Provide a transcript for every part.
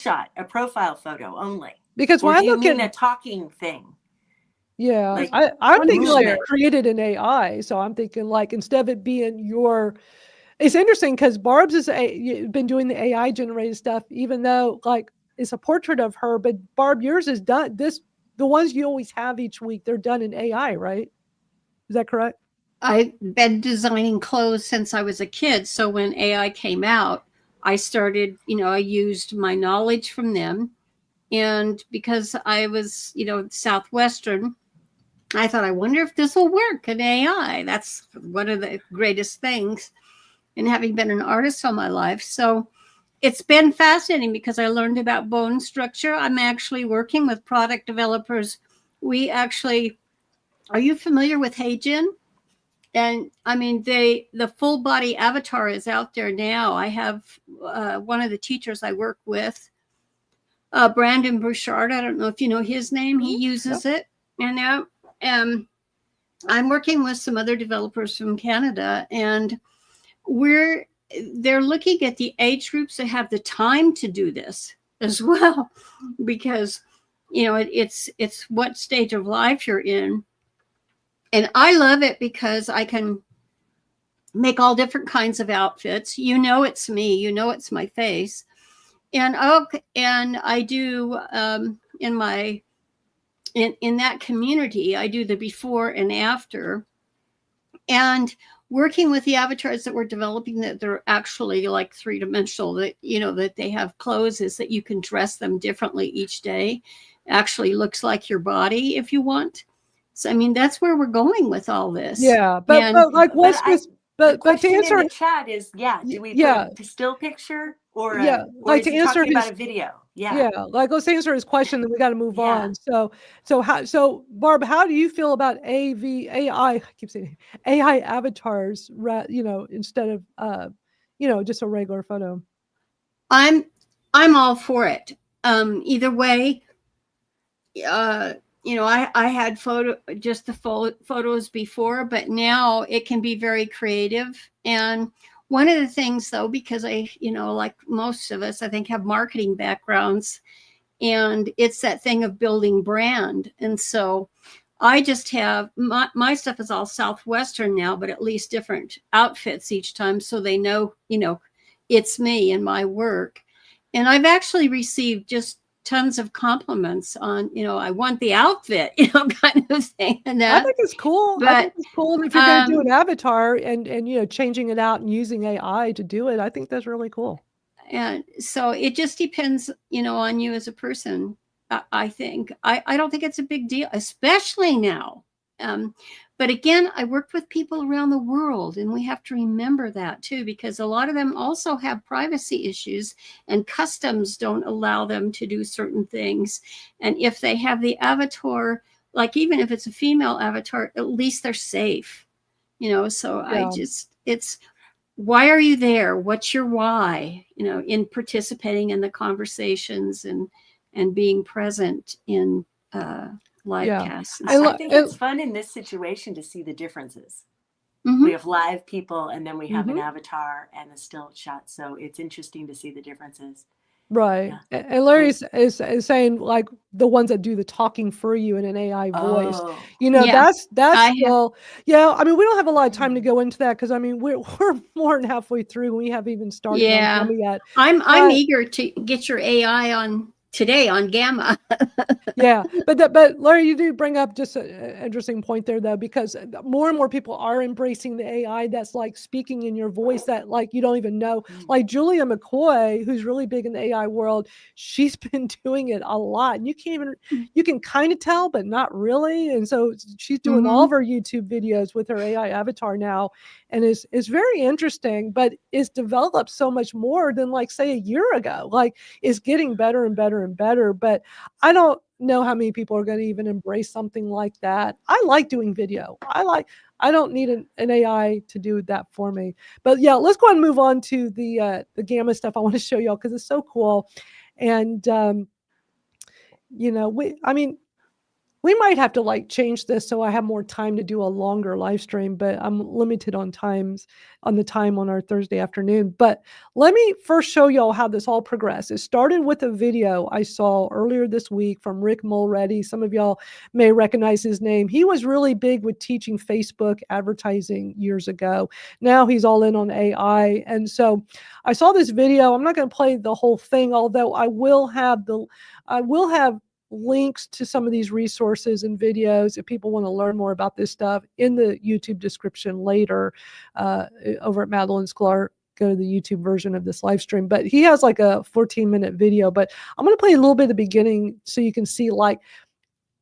shot, a profile photo only? Because Or when I do you look mean at, a talking thing? yeah, Like I'm thinking like movement? created an AI. So I'm thinking like instead of it being your, it's interesting because Barb's been doing the AI generated stuff, even though like it's a portrait of her, but Barb, yours is done. The ones you always have each week, they're done in AI, right? Is that correct? I've been designing clothes since I was a kid. So when AI came out, I started, I used my knowledge from them. And because I was, Southwestern, I thought, I wonder if this will work in AI. That's one of the greatest things. And having been an artist all my life. So it's been fascinating because I learned about bone structure. I'm actually working with product developers. We actually, are you familiar with Heijin? And I mean, the full body avatar is out there now. I have one of the teachers I work with, Brandon Bouchard. I don't know if you know his name. He uses it. And now I'm working with some other developers from Canada, and they're looking at the age groups that have the time to do this as well, because it's what stage of life you're in. And I love it because I can make all different kinds of outfits. It's me, it's my face. And I do in that community, I do the before and after. And working with the avatars that we're developing, that they're actually like three-dimensional, that they have clothes is that you can dress them differently each day. Actually looks like your body if you want. So I mean, that's where we're going with all this. Yeah, but like what's with the but to question answer in the chat is, do we put a still picture or or like is to he answer talking his, about a video? Yeah, like let's answer his question, then we got to move on. So Barb, how do you feel about AI? I keep saying AI avatars, instead of just a regular photo. I'm all for it. Either way, I had just the photos before, but now it can be very creative. And one of the things though, because I, like most of us, I think have marketing backgrounds, and it's that thing of building brand. And so I just have my stuff is all Southwestern now, but at least different outfits each time. So they know, it's me and my work. And I've actually received just tons of compliments on, I want the outfit, kind of thing. And I think it's cool. But, I think it's cool. And if you're going to do an avatar and changing it out and using AI to do it, I think that's really cool. And so it just depends, on you as a person. I think I don't think it's a big deal, especially now. But again, I work with people around the world, and we have to remember that too, because a lot of them also have privacy issues, and customs don't allow them to do certain things. And if they have the avatar, like even if it's a female avatar, at least they're safe, so it's, why are you there? What's your why, in participating in the conversations and being present in live casts. I think it's fun in this situation to see the differences. Mm-hmm. We have live people, and then we have an avatar and a still shot. So it's interesting to see the differences. Right. Yeah. And Larry is saying like the ones that do the talking for you in an AI voice, that's still, I mean, we don't have a lot of time to go into that because I mean, we're more than halfway through and we haven't even started on Gamma yet. I'm eager to get your AI on today on Gamma. But Larry, you do bring up just an interesting point there though, because more and more people are embracing the AI that's like speaking in your voice that like you don't even know. Like Julia McCoy, who's really big in the AI world, she's been doing it a lot, and you can kind of tell, but not really. And so she's doing all of her YouTube videos with her AI avatar now, and it's very interesting, but it's developed so much more than like say a year ago. Like it's getting better and better and better, but I don't know how many people are going to even embrace something like that. I like doing video. I don't need an AI to do that for me. But yeah, let's go ahead and move on to the Gamma stuff I want to show y'all because it's so cool. And We might have to like change this so I have more time to do a longer live stream, but I'm limited on the time on our Thursday afternoon. But let me first show y'all how this all progressed. It started with a video I saw earlier this week from Rick Mulready. Some of y'all may recognize his name. He was really big with teaching Facebook advertising years ago. Now he's all in on AI. And so I saw this video. I'm not going to play the whole thing, although I will have links to some of these resources and videos if people want to learn more about this stuff in the YouTube description later over at Madalyn Sklar. Go to the YouTube version of this live stream. But he has like a 14-minute video. But I'm going to play a little bit at the beginning so you can see like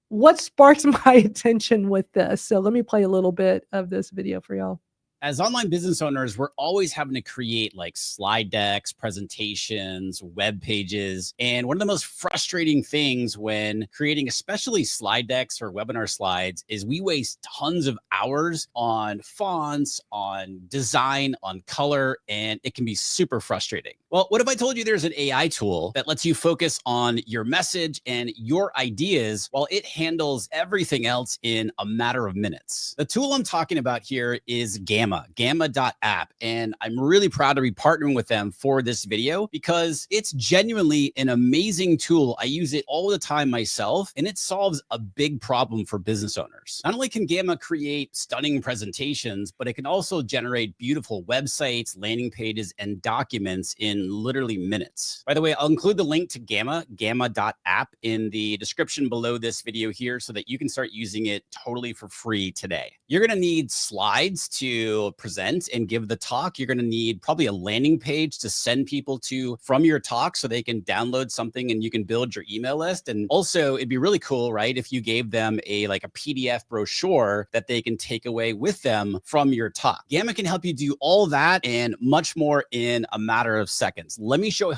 what sparks my attention with this. So let me play a little bit of this video for y'all. As online business owners, we're always having to create like slide decks, presentations, web pages. And one of the most frustrating things when creating especially slide decks or webinar slides is we waste tons of hours on fonts, on design, on color, and it can be super frustrating. Well, what if I told you there's an AI tool that lets you focus on your message and your ideas while it handles everything else in a matter of minutes? The tool I'm talking about here is Gamma.app. And I'm really proud to be partnering with them for this video because it's genuinely an amazing tool. I use it all the time myself, and it solves a big problem for business owners. Not only can Gamma create stunning presentations, but it can also generate beautiful websites, landing pages, and documents in literally minutes. By the way, I'll include the link to Gamma.app in the description below this video here so that you can start using it totally for free today. You're going to need slides to present and give the talk. You're going to need probably a landing page to send people to from your talk so they can download something and you can build your email list. And also it'd be really cool, right, if you gave them a PDF brochure that they can take away with them from your talk. Gamma can help you do all that and much more in a matter of seconds. Let me show you.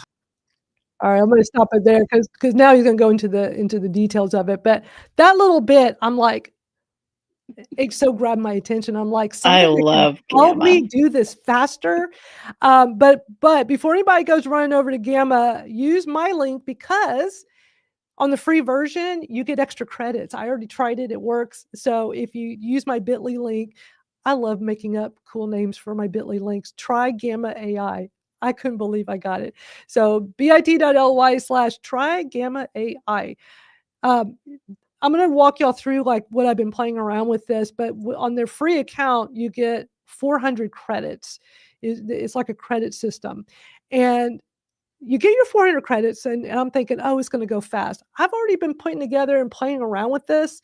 All right, I'm going to stop it there because now he's going to go into the details of it. But that little bit, I'm like, it so grabbed my attention. I'm like, I love help Gamma. me do this faster. But before anybody goes running over to Gamma, use my link because on the free version, you get extra credits. I already tried it. It works. So if you use my bit.ly link, I love making up cool names for my bit.ly links. Try Gamma AI. I couldn't believe I got it. So bit.ly/try Gamma AI. I'm going to walk y'all through like what I've been playing around with this, but on their free account, you get 400 credits. It's like a credit system. And you get your 400 credits and I'm thinking, oh, it's going to go fast. I've already been putting together and playing around with this.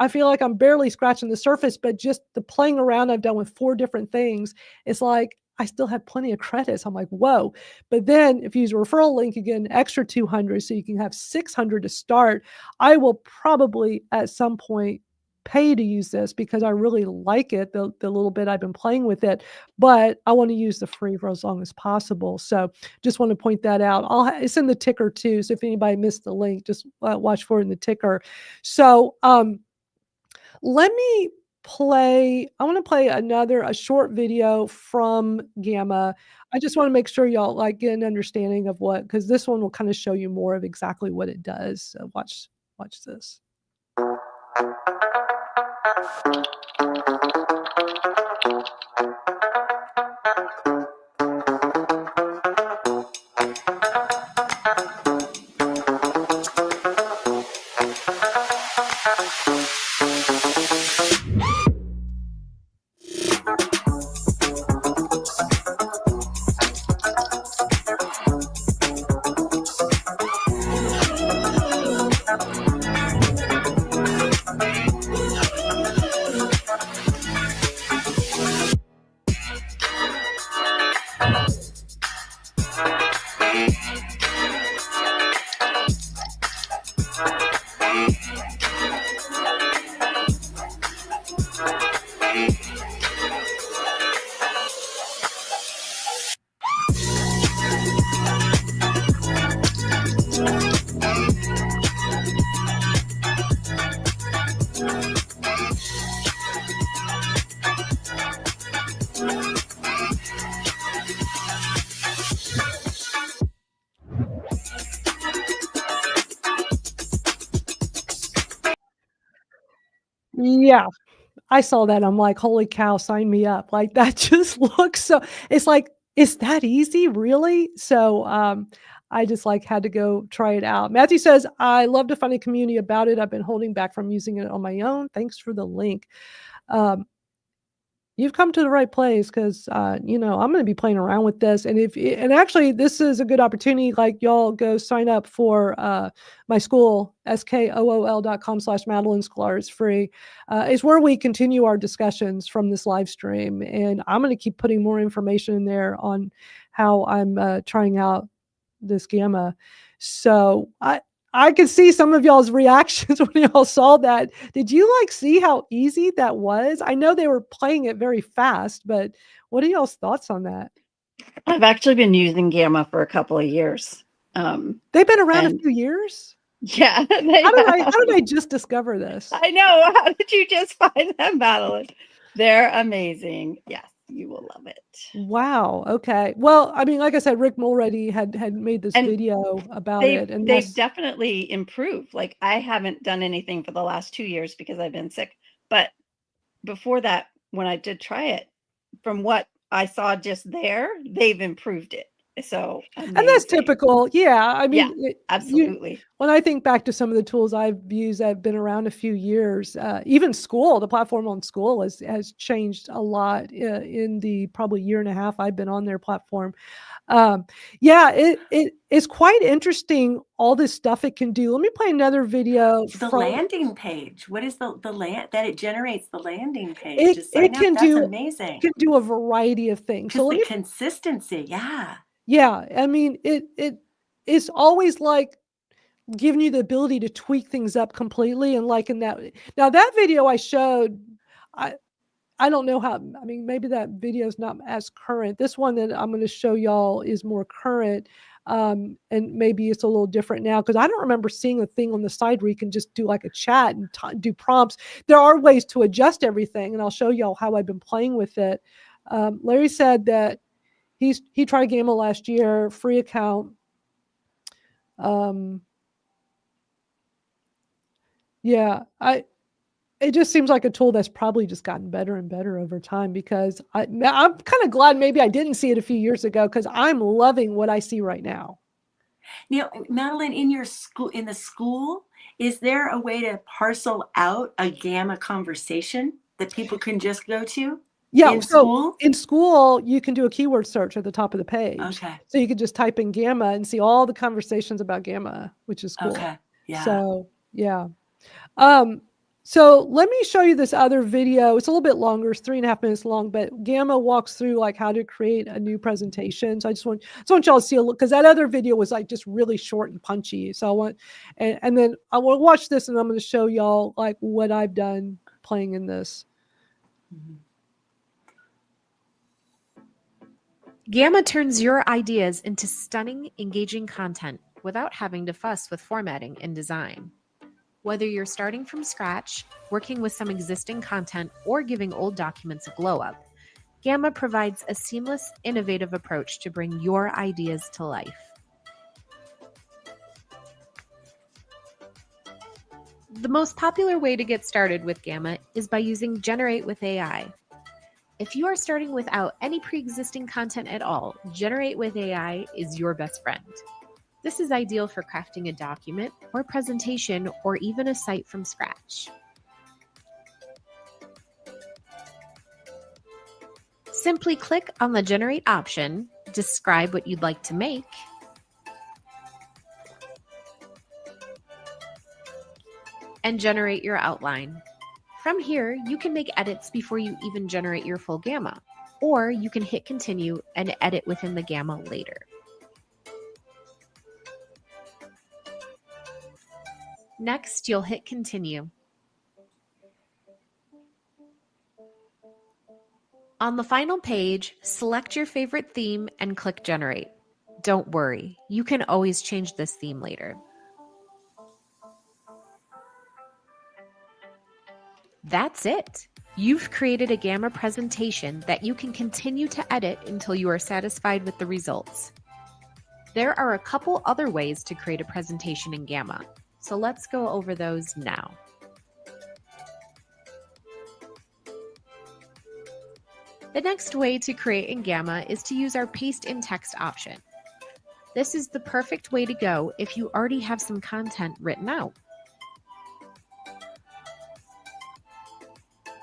I feel like I'm barely scratching the surface, but just the playing around I've done with 4 different things, it's like, I still have plenty of credits. I'm like, whoa. But then if you use a referral link, you get an extra 200. So you can have 600 to start. I will probably at some point pay to use this because I really like it, the little bit I've been playing with it, but I want to use the free for as long as possible. So just want to point that out. It's in the ticker too. So if anybody missed the link, just watch for it in the ticker. So let me I want to play a short video from Gamma. I just want to make sure y'all like get an understanding of because this one will kind of show you more of exactly what it does. So watch this. Yeah. I saw that. I'm like, holy cow, sign me up. Like that just looks so it's like, is that easy? Really? So I just like had to go try it out. Matthew says, I love to find a community about it. I've been holding back from using it on my own. Thanks for the link. Um, You've come to the right place because, you know, I'm going to be playing around with this. And actually, this is a good opportunity. Like, y'all go sign up for my school, skool.com/Madalyn Sklar. It's free. It's where we continue our discussions from this live stream. And I'm going to keep putting more information in there on how I'm trying out this gamma. So I could see some of y'all's reactions when y'all saw that. Did you like see how easy that was? I know they were playing it very fast, but what are y'all's thoughts on that? I've actually been using Gamma for a couple of years. They've been around a few years? Yeah. How did I just discover this? I know. How did you just find them, Madalyn? They're amazing. Yes, you will love it. Wow. Okay. Well, I mean, like I said, Rick Mulready had made this video about it. And they've definitely improved. Like, I haven't done anything for the last 2 years because I've been sick. But before that, when I did try it, from what I saw just there, they've improved it. So amazing. And that's typical. Yeah. I mean, yeah, absolutely. When I think back to some of the tools I've used that have been around a few years, even School, the platform on School has changed a lot in the probably year and a half I've been on their platform. Yeah, it's quite interesting, all this stuff it can do. Let me play another video. The landing page. What is the land that it generates the landing page? It can That's do amazing. It can do a variety of things. So the consistency, yeah. Yeah, I mean, it's always like giving you the ability to tweak things up completely. And like in that, now that video I showed, I don't know how, I mean, maybe that video is not as current. This one that I'm going to show y'all is more current. And maybe it's a little different now because I don't remember seeing a thing on the side where you can just do like a chat and do prompts. There are ways to adjust everything, and I'll show y'all how I've been playing with it. Larry said that he tried Gamma last year, free account. Yeah, it just seems like a tool that's probably just gotten better and better over time because I'm kind of glad maybe I didn't see it a few years ago because I'm loving what I see right now. Now, Madalyn, in the school, is there a way to parcel out a Gamma conversation that people can just go to? Yeah, in school, you can do a keyword search at the top of the page. Okay. So you could just type in Gamma and see all the conversations about Gamma, which is cool. Okay. Yeah. So, yeah. So let me show you this other video. It's a little bit longer. It's 3.5 minutes long, but Gamma walks through like how to create a new presentation. So I just want y'all to see a look because that other video was like just really short and punchy. So I want, and then I want to watch this and I'm going to show y'all like what I've done playing in this. Mm-hmm. Gamma turns your ideas into stunning, engaging content without having to fuss with formatting and design. Whether you're starting from scratch, working with some existing content, or giving old documents a glow up, Gamma provides a seamless, innovative approach to bring your ideas to life. The most popular way to get started with Gamma is by using Generate with AI. If you are starting without any pre-existing content at all, Generate with AI is your best friend. This is ideal for crafting a document or presentation or even a site from scratch. Simply click on the Generate option, describe what you'd like to make, and generate your outline. From here, you can make edits before you even generate your full Gamma, or you can hit continue and edit within the Gamma later. Next, you'll hit continue. On the final page, select your favorite theme and click generate. Don't worry, you can always change this theme later. That's it. You've created a Gamma presentation that you can continue to edit until you are satisfied with the results. There are a couple other ways to create a presentation in Gamma, so let's go over those now. The next way to create in Gamma is to use our paste in text option. This is the perfect way to go if you already have some content written out.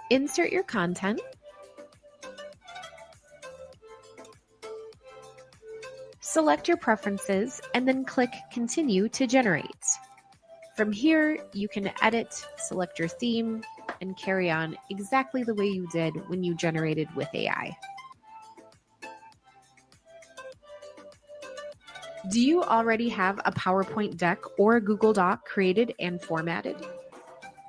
Insert your content. Select your preferences and then click Continue to generate. From here, you can edit, select your theme, and carry on exactly the way you did when you generated with AI. Do you already have a PowerPoint deck or a Google Doc created and formatted?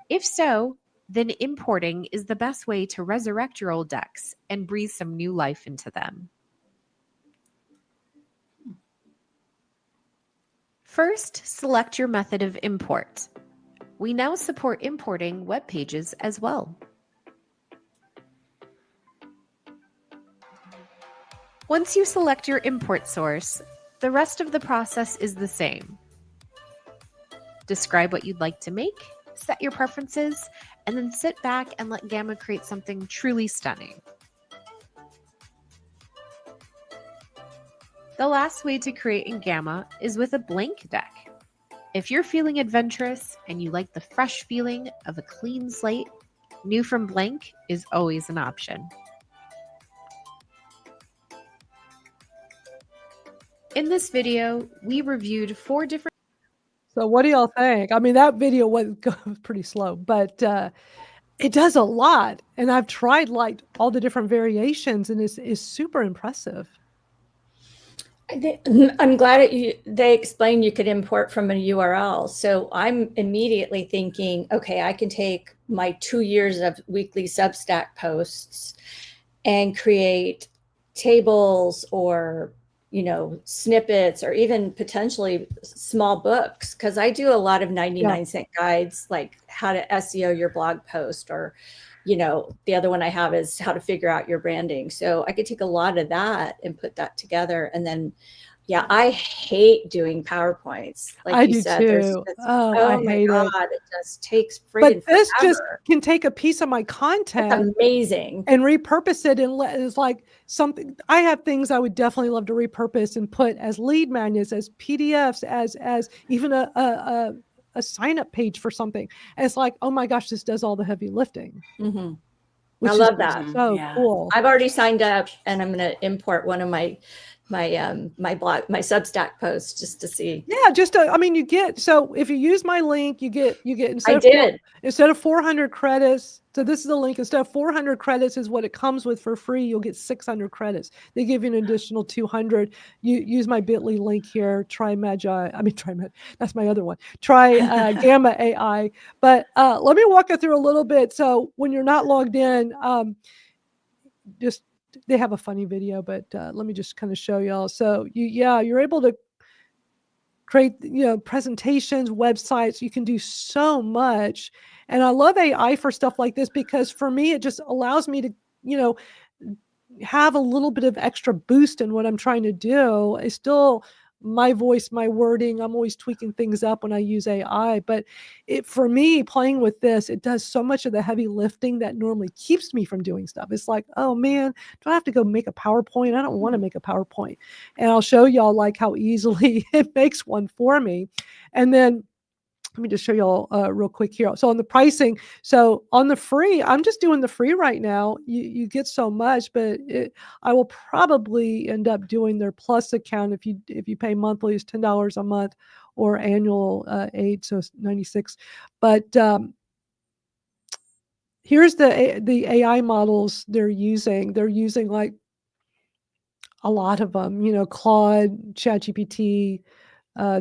If so, then importing is the best way to resurrect your old decks and breathe some new life into them. First, select your method of import. We now support importing web pages as well. Once you select your import source, the rest of the process is the same. Describe what you'd like to make, set your preferences, and then sit back and let Gamma create something truly stunning. The last way to create in Gamma is with a blank deck. If you're feeling adventurous and you like the fresh feeling of a clean slate, new from blank is always an option. In this video, we reviewed 4 different. So what do y'all think? I mean, that video was pretty slow, but it does a lot. And I've tried like all the different variations, and it's super impressive. I'm glad they explained you could import from a URL. So I'm immediately thinking, okay, I can take my 2 years of weekly Substack posts and create tables or, you know, snippets or even potentially small books. Cause I do a lot of 99-cent guides, like how to SEO your blog post, or, you know, the other one I have is how to figure out your branding. So I could take a lot of that and put that together. And then, yeah, I hate doing PowerPoints. Like I you do said, too. I hate it. it just takes But freaking this forever. just can take a piece of my That's content amazing. and repurpose it, and it's like something. I have things I would definitely love to repurpose and put as lead magnets, as PDFs, as even a sign up page for something. And it's like, oh my gosh, this does all the heavy lifting. Mm-hmm. Which I love that. So cool. I've already signed up, and I'm going to import one of my blog, my Substack posts, just to see. Yeah, I mean, you get, so if you use my link, you get instead of 400 credits. So this is the link. Instead of 400 credits is what it comes with for free. You'll get 600 credits. They give you an additional 200. You use my bit.ly link here. Try that's my other one. Try Gamma AI. But let me walk you through a little bit. So when you're not logged in, they have a funny video, but let me just kind of show y'all. So you're able to create, presentations, websites. You can do so much. And I love AI for stuff like this, because for me, it just allows me to, have a little bit of extra boost in what I'm trying to do. It's still my voice, my wording. I'm always tweaking things up when I use AI, but for me, playing with this, it does so much of the heavy lifting that normally keeps me from doing stuff. It's like, oh man, do I have to go make a PowerPoint? I don't want to make a PowerPoint. And I'll show y'all like how easily it makes one for me. And then let me just show y'all real quick here. So on the pricing, so on the free, I'm just doing the free right now. You get so much, but I will probably end up doing their Plus account. If you pay monthly, it's $10 a month, or annual $8, so it's $96. But here's the AI models they're using. They're using like a lot of them. Claude, ChatGPT,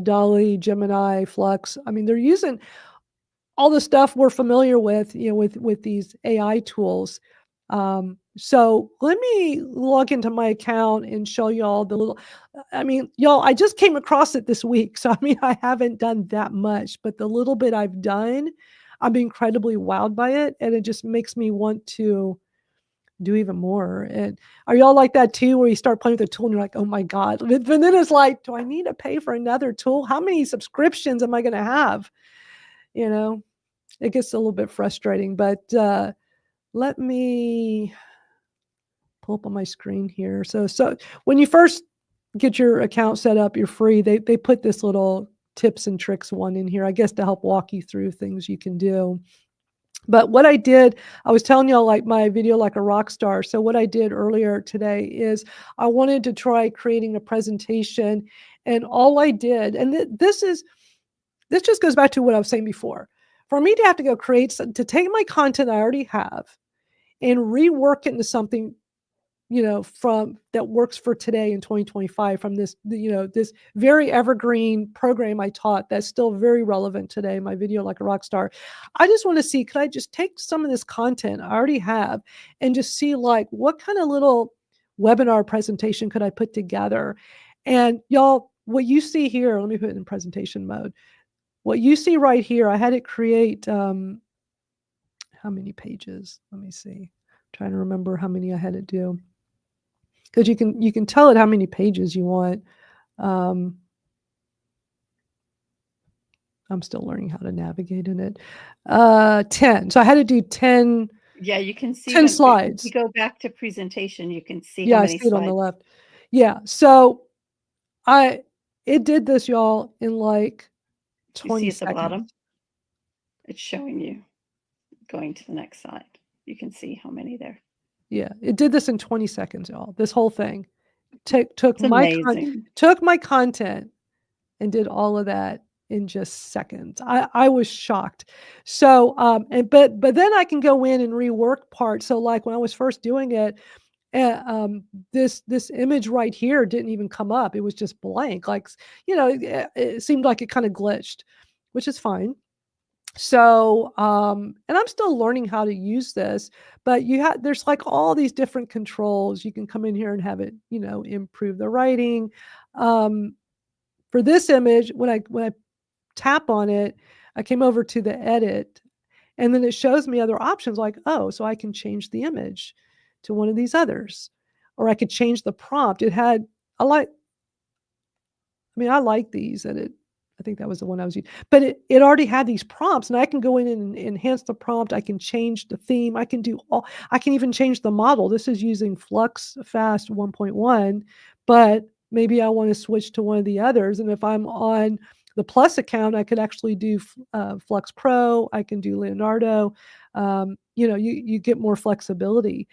Dolly, Gemini, Flux. I mean, they're using all the stuff we're familiar with, with these AI tools. So let me log into my account and show y'all y'all, I just came across it this week. So, I haven't done that much, but the little bit I've done, I'm incredibly wowed by it. And it just makes me want to do even more. And are y'all like that too, where you start playing with the tool and you're like, oh my God. But then it's like, do I need to pay for another tool? How many subscriptions am I going to have? It gets a little bit frustrating, but let me pull up on my screen here. So when you first get your account set up, you're free. They put this little tips and tricks one in here, I guess, to help walk you through things you can do. But what I did, I was telling y'all like my video like a rock star. So what I did earlier today is I wanted to try creating a presentation, and all I did, and this just goes back to what I was saying before. For me to have to go to take my content I already have and rework it into something, from that works for today in 2025, from this, this very evergreen program I taught that's still very relevant today, my video like a rock star. I just want to see, could I just take some of this content I already have and just see like what kind of little webinar presentation could I put together? And y'all, what you see here, let me put it in presentation mode. What you see right here, I had it create, how many pages? Let me see. I'm trying to remember how many I had it do. Because you can tell it how many pages you want. I'm still learning how to navigate in it. 10. So I had to do 10. Yeah, you can see 10 slides. If you go back to presentation, you can see how how many slides. I see it on the left. Yeah. So it did this, y'all, in like 20 you see at seconds. the bottom? It's showing you going to the next slide. You can see how many there. Yeah, it did this in 20 seconds, y'all. This whole thing took my content and did all of that in just seconds. I was shocked. So, but then I can go in and rework parts. So, like when I was first doing it, this image right here didn't even come up. It was just blank. Like, it seemed like it kind of glitched, which is fine. So, and I'm still learning how to use this, but there's like all these different controls. You can come in here and have it, improve the writing. For this image, when I tap on it, I came over to the edit, and then it shows me other options like, oh, so I can change the image to one of these others, or I could change the prompt. I like these, and I think that was the one I was using, but it already had these prompts, and I can go in and enhance the prompt. I can change the theme. I can even change the model. This is using Flux Fast 1.1, but maybe I want to switch to one of the others. And if I'm on the Plus account, I could actually do Flux Pro. I can do Leonardo. You get more flexibility,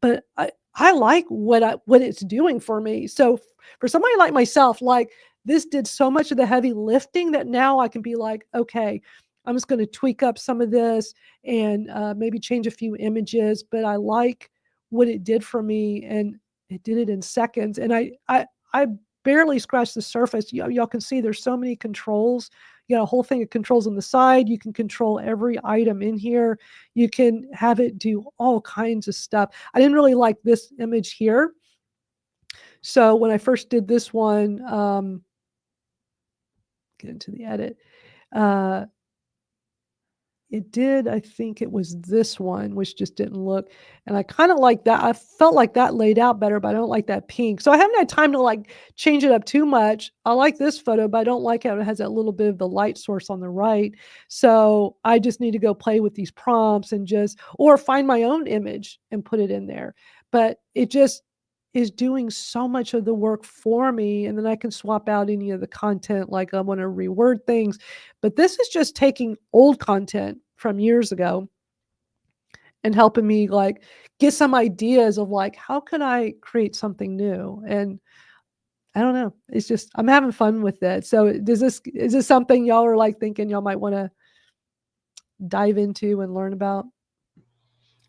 but I like what it's doing for me. So for somebody like myself, like, this did so much of the heavy lifting that now I can be like, okay, I'm just going to tweak up some of this and maybe change a few images, but I like what it did for me, and it did it in seconds. And I barely scratched the surface. Y'all can see there's so many controls. You got a whole thing of controls on the side. You can control every item in here. You can have it do all kinds of stuff. I didn't really like this image here. So when I first did this one, get into the edit. It did, I think it was this one, which just didn't look, and I kind of like that. I felt like that laid out better, but I don't like that pink. So I haven't had time to like change it up too much. I like this photo, but I don't like how it has that little bit of the light source on the right. So I just need to go play with these prompts and or find my own image and put it in there. But it just is doing so much of the work for me, and then I can swap out any of the content, like I want to reword things. But this is just taking old content from years ago and helping me like get some ideas of like, how can I create something new? And I don't know, it's just, I'm having fun with it. So is this something y'all are like thinking y'all might want to dive into and learn about?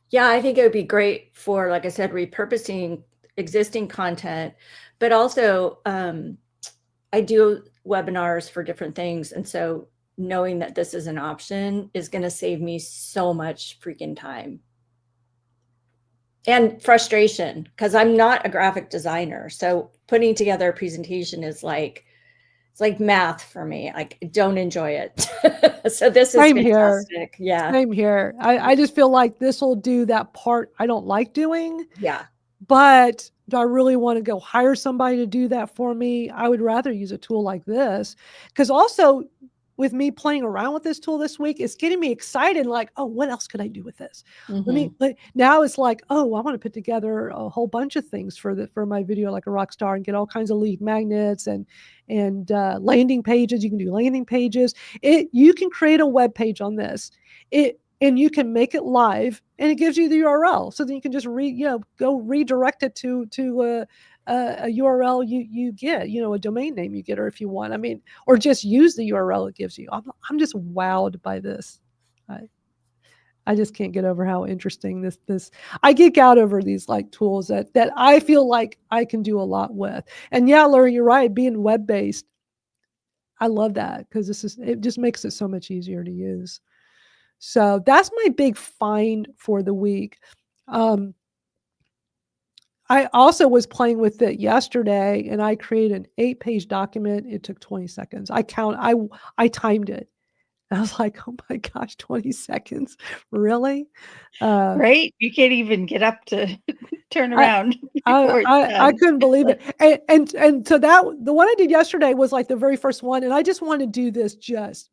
Yeah, I think it would be great for, like I said, repurposing existing content, but also I do webinars for different things. And so knowing that this is an option is going to save me so much freaking time and frustration, because I'm not a graphic designer. So putting together a presentation is like, it's like math for me. Like, I don't enjoy it. So this is Same fantastic. Here. Yeah. Same here. I just feel like this will do that part I don't like doing. Yeah. But do I really want to go hire somebody to do that for me? I would rather use a tool like this, because also with me playing around with this tool this week, it's getting me excited. Like, oh, what else could I do with this? Now it's like, oh, I want to put together a whole bunch of things for my video like a rock star and get all kinds of lead magnets and landing pages. You can do landing pages. You can create a web page on this. And you can make it live, and it gives you the URL. So then you can just go redirect it to a URL you get, a domain name you get, or if you want, or just use the URL it gives you. I'm just wowed by this. I just can't get over how interesting this. I geek out over these like tools that I feel like I can do a lot with. And yeah, Larry, you're right. Being web based, I love that because it just makes it so much easier to use. So that's my big find for the week. I also was playing with it yesterday, and I created an 8-page document. It took 20 seconds. I timed it. I was like, oh my gosh, 20 seconds. Really? Right? You can't even get up to turn around. I couldn't believe it. And so the one I did yesterday was like the very first one. And I just wanted to do this just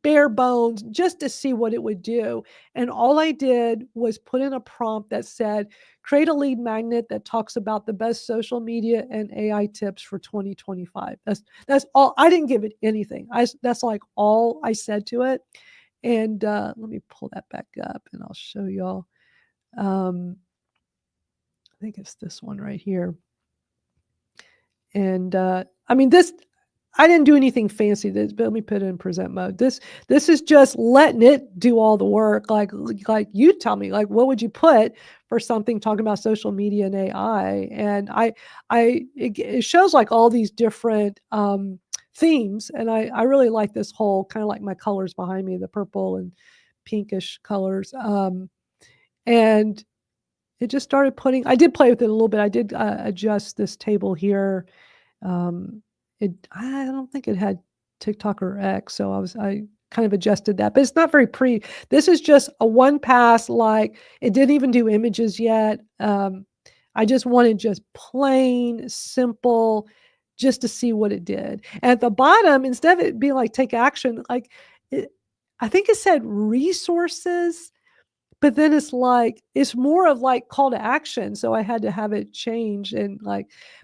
bare bones just to see what it would do. And all I did was put in a prompt that said, create a lead magnet that talks about the best social media and AI tips for 2025. That's all. I didn't give it anything. That's like all I said to it. And let me pull that back up and I'll show y'all. I think it's this one right here. And I didn't do anything fancy, but let me put it in present mode. This is just letting it do all the work. Like you tell me, like, what would you put for something talking about social media and AI? And it shows like all these different themes. And I really like this whole kind of like my colors behind me, the purple and pinkish colors. And it just started I did play with it a little bit. I did adjust this table here. I don't think it had TikTok or X, so I kind of adjusted that, but it's not very pretty. This is just a one pass, like it didn't even do images yet. I just wanted just plain simple, just to see what it did. And at the bottom, instead of it being like take action, like I think it said resources. But then it's more of like call to action. So I had to have it change and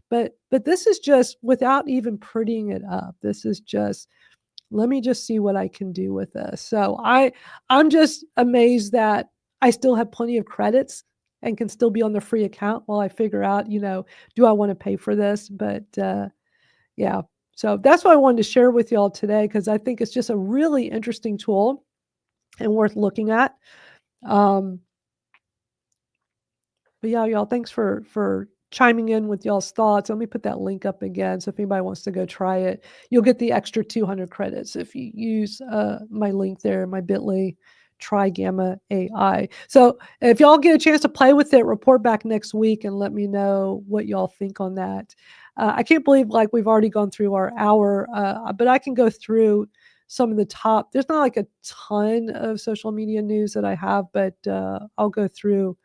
but this is just without even prettying it up. This is just, let me just see what I can do with this. So I'm just amazed that I still have plenty of credits and can still be on the free account while I figure out, do I want to pay for this? But yeah, so that's what I wanted to share with y'all today, because I think it's just a really interesting tool and worth looking at. But yeah, y'all, thanks for chiming in with y'all's thoughts. Let me put that link up again. So if anybody wants to go try it, you'll get the extra 200 credits if you use my link there, my bit.ly, try Gamma AI. So if y'all get a chance to play with it, report back next week and let me know what y'all think on that. I can't believe we've already gone through our hour, but I can go through some of the top. There's not like a ton of social media news that I have, but I'll go through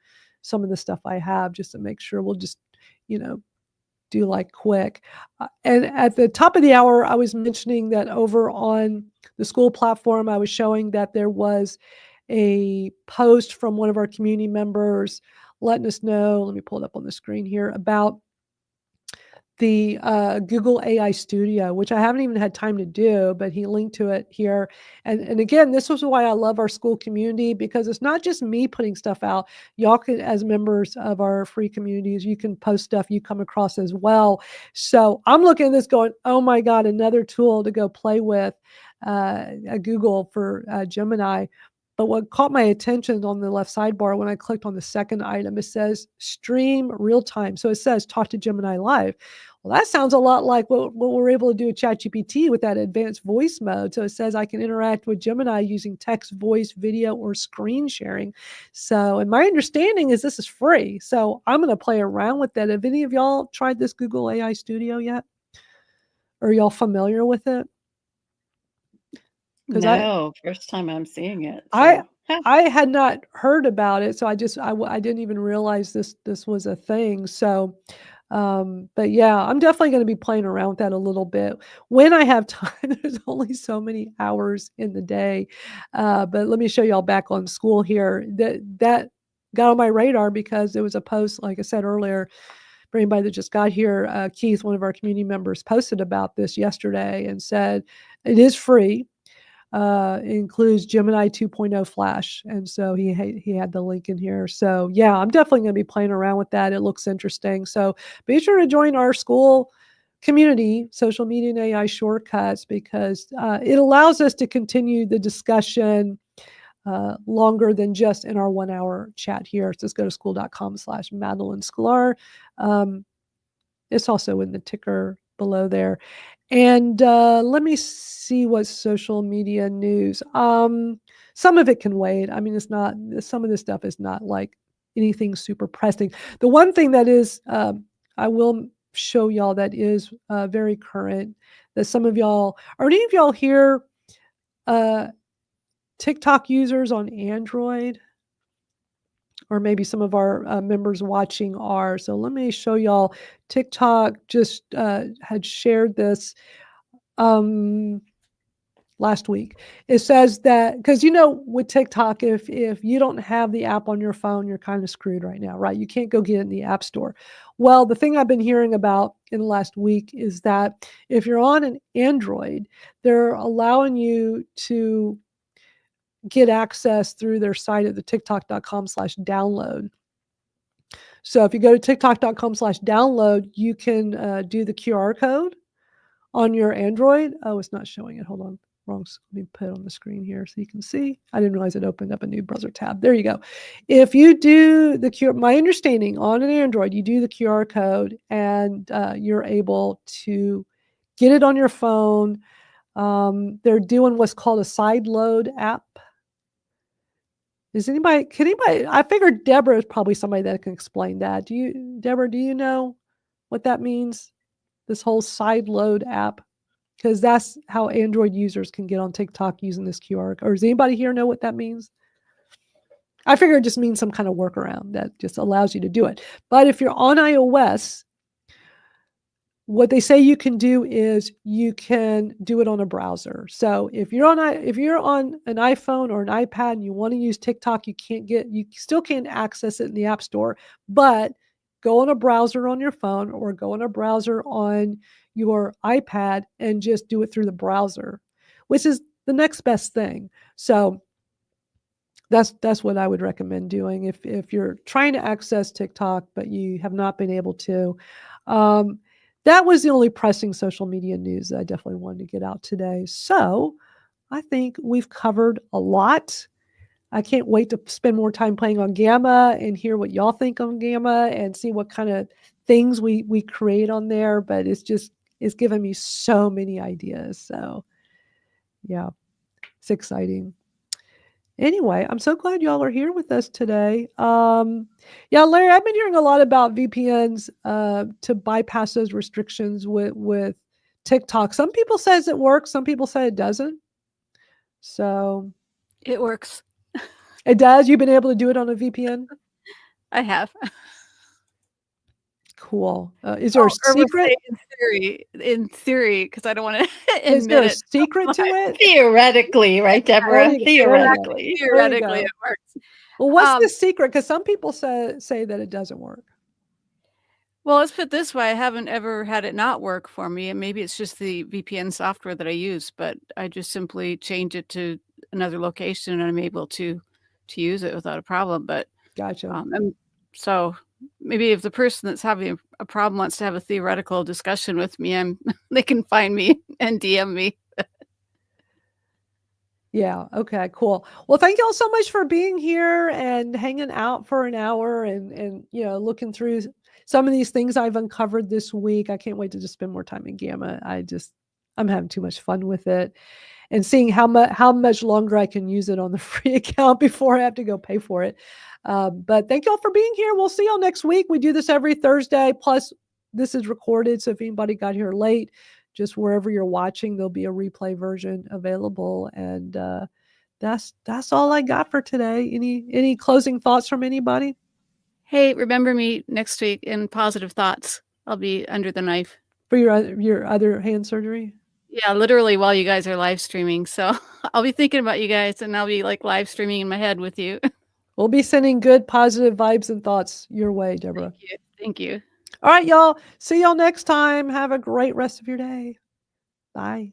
some of the stuff I have just to make sure. We'll just, do like quick. And at the top of the hour, I was mentioning that over on the school platform, I was showing that there was a post from one of our community members letting us know, let me pull it up on the screen here, about the Google AI Studio, which I haven't even had time to do, but he linked to it here. And again, this was why I love our school community, because it's not just me putting stuff out. Y'all can, as members of our free communities, you can post stuff you come across as well. So I'm looking at this going, oh my God, another tool to go play with at Google for Gemini. But what caught my attention on the left sidebar, when I clicked on the second item, it says stream real time. So it says talk to Gemini live. Well, that sounds a lot like what we're able to do with ChatGPT with that advanced voice mode. So it says I can interact with Gemini using text, voice, video, or screen sharing. So, and my understanding is this is free. So I'm going to play around with that. Have any of y'all tried this Google AI Studio yet? Are y'all familiar with it? No, first time I'm seeing it. So. I had not heard about it, so I didn't even realize this was a thing. So But yeah, I'm definitely going to be playing around with that a little bit when I have time. There's only so many hours in the day. But let me show y'all back on school here. That got on my radar because there was a post, like I said earlier, for anybody that just got here, Keith, one of our community members, posted about this yesterday and said it is free. It includes Gemini 2.0 Flash, and so he had the link in here. So yeah, I'm definitely going to be playing around with that. It looks interesting. So be sure to join our school community, Social Media and AI Shortcuts, because it allows us to continue the discussion longer than just in our 1 hour chat here. So just go to school.com/Madalyn Sklar. It's also in the ticker below there. And let me see what social media news. Some of it can wait. I mean, some of this stuff is not like anything super pressing. The one thing that is, I will show y'all that is very current, that some of y'all, are any of y'all here TikTok users on Android? Or maybe some of our members watching are. So let me show y'all. TikTok just had shared this last week. It says that, because with TikTok, if you don't have the app on your phone, you're kind of screwed right now, right? You can't go get it in the App Store. Well, the thing I've been hearing about in the last week is that if you're on an Android, they're allowing you to get access through their site at the tiktok.com/download. So if you go to tiktok.com/download, you can do the QR code on your Android. Oh, it's not showing it. Hold on. Wrong. Let me put it on the screen here so you can see. I didn't realize it opened up a new browser tab. There you go. If you do my understanding on an Android, you do the QR code and you're able to get it on your phone. They're doing what's called a side load app. I figured Deborah is probably somebody that can explain that. Deborah, do you know what that means? This whole side load app? Because that's how Android users can get on TikTok using this QR code. Or does anybody here know what that means? I figure it just means some kind of workaround that just allows you to do it. But if you're on iOS, what they say you can do is you can do it on a browser. So if you're on an iPhone or an iPad and you want to use TikTok, you still can't access it in the App Store, but go on a browser on your phone or go on a browser on your iPad and just do it through the browser, which is the next best thing. So that's what I would recommend doing if you're trying to access TikTok but you have not been able to. That was the only pressing social media news that I definitely wanted to get out today. So I think we've covered a lot. I can't wait to spend more time playing on Gamma and hear what y'all think on Gamma and see what kind of things we create on there. But it's given me so many ideas. So yeah, it's exciting. Anyway, I'm so glad y'all are here with us today. Yeah, Larry, I've been hearing a lot about VPNs to bypass those restrictions with TikTok. Some people says it works, some people say it doesn't. So it works. It does? You've been able to do it on a VPN? I have. Cool. Is there a secret? In theory, because I don't want to admit it. Is there a secret to it? Theoretically, right, Deborah? Theoretically it works. Well, what's the secret? Because some people say that it doesn't work. Well, let's put it this way. I haven't ever had it not work for me. And maybe it's just the VPN software that I use, but I just simply change it to another location and I'm able to use it without a problem. But gotcha. And so maybe if the person that's having a problem wants to have a theoretical discussion with me, they can find me and DM me. Yeah. Okay, cool. Well, thank you all so much for being here and hanging out for an hour and looking through some of these things I've uncovered this week. I can't wait to just spend more time in Gamma. I'm having too much fun with it and seeing how much longer I can use it on the free account before I have to go pay for it. But thank you all for being here. We'll see y'all next week. We do this every Thursday. Plus, this is recorded. So if anybody got here late, just wherever you're watching, there'll be a replay version available. And that's all I got for today. Any closing thoughts from anybody? Hey, remember me next week in positive thoughts. I'll be under the knife. For your other hand surgery? Yeah, literally while you guys are live streaming. So I'll be thinking about you guys, and I'll be like live streaming in my head with you. We'll be sending good, positive vibes and thoughts your way, Deborah. Thank you. Thank you. All right, y'all. See y'all next time. Have a great rest of your day. Bye.